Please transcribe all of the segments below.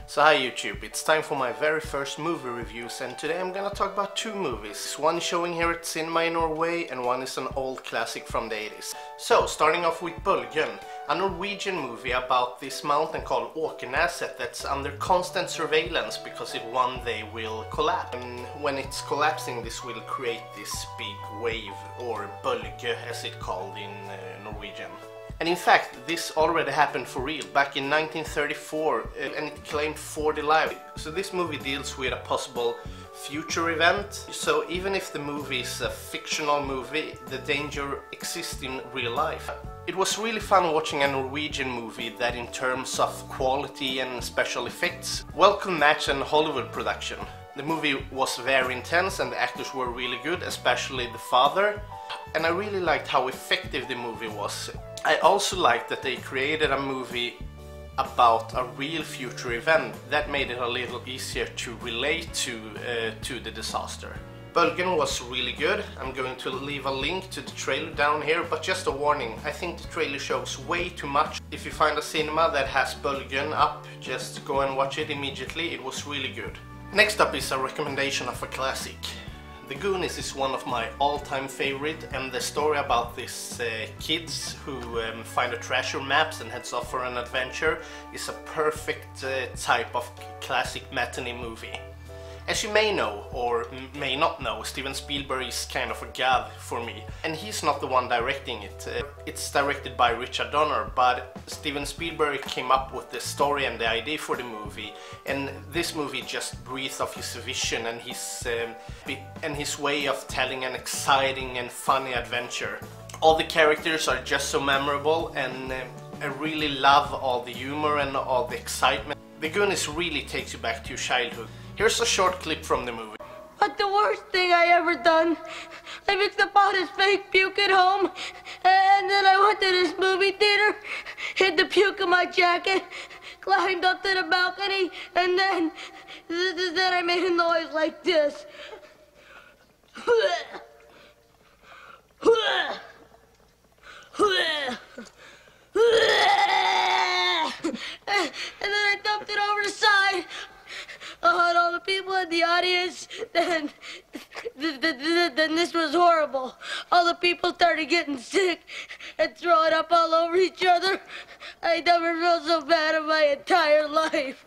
So hi YouTube, it's time for my very first movie reviews, and today I'm gonna talk about two movies. One showing here at cinema in Norway and one is an old classic from the 80s. So starting off with Bølgen, a Norwegian movie about this mountain called Åkerneset that's under constant surveillance because it one day will collapse. And when it's collapsing, this will create this big wave, or bølge as it's called in Norwegian. And in fact, this already happened for real back in 1934 and it claimed 40 lives. So this movie deals with a possible future event. So even if the movie is a fictional movie, the danger exists in real life. It was really fun watching a Norwegian movie that in terms of quality and special effects, well could match an Hollywood production. The movie was very intense and the actors were really good, especially the father. And I really liked how effective the movie was. I also liked that they created a movie about a real future event that made it a little easier to relate to the disaster. Bølgen was really good. I'm going to leave a link to the trailer down here, but just a warning, I think the trailer shows way too much. If you find a cinema that has Bølgen up, just go and watch it immediately. It was really good. Next up is a recommendation of a classic. The Goonies is one of my all-time favorite, and the story about these kids who find a treasure maps and heads off for an adventure is a perfect type of classic matinee movie. As you may know, or may not know, Steven Spielberg is kind of a god for me. And he's not the one directing it. It's directed by Richard Donner, but Steven Spielberg came up with the story and the idea for the movie. And this movie just breathes of his vision and his way of telling an exciting and funny adventure. All the characters are just so memorable, and I really love all the humor and all the excitement. The Goonies really takes you back to your childhood. Here's a short clip from the movie. But the worst thing I ever done, I mixed up all this fake puke at home, and then I went to this movie theater, hid the puke in my jacket, climbed up to the balcony, and then I made a noise like this. And then I dumped it over the side. And all the people in the audience, then this was horrible. All the people started getting sick and throwing up all over each other. I never felt so bad in my entire life.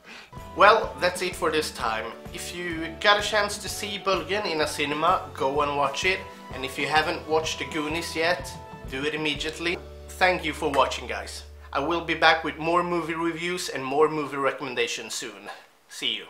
Well, that's it for this time. If you got a chance to see Bølgen in a cinema, go and watch it. And if you haven't watched the Goonies yet, do it immediately. Thank you for watching, guys. I will be back with more movie reviews and more movie recommendations soon. See you.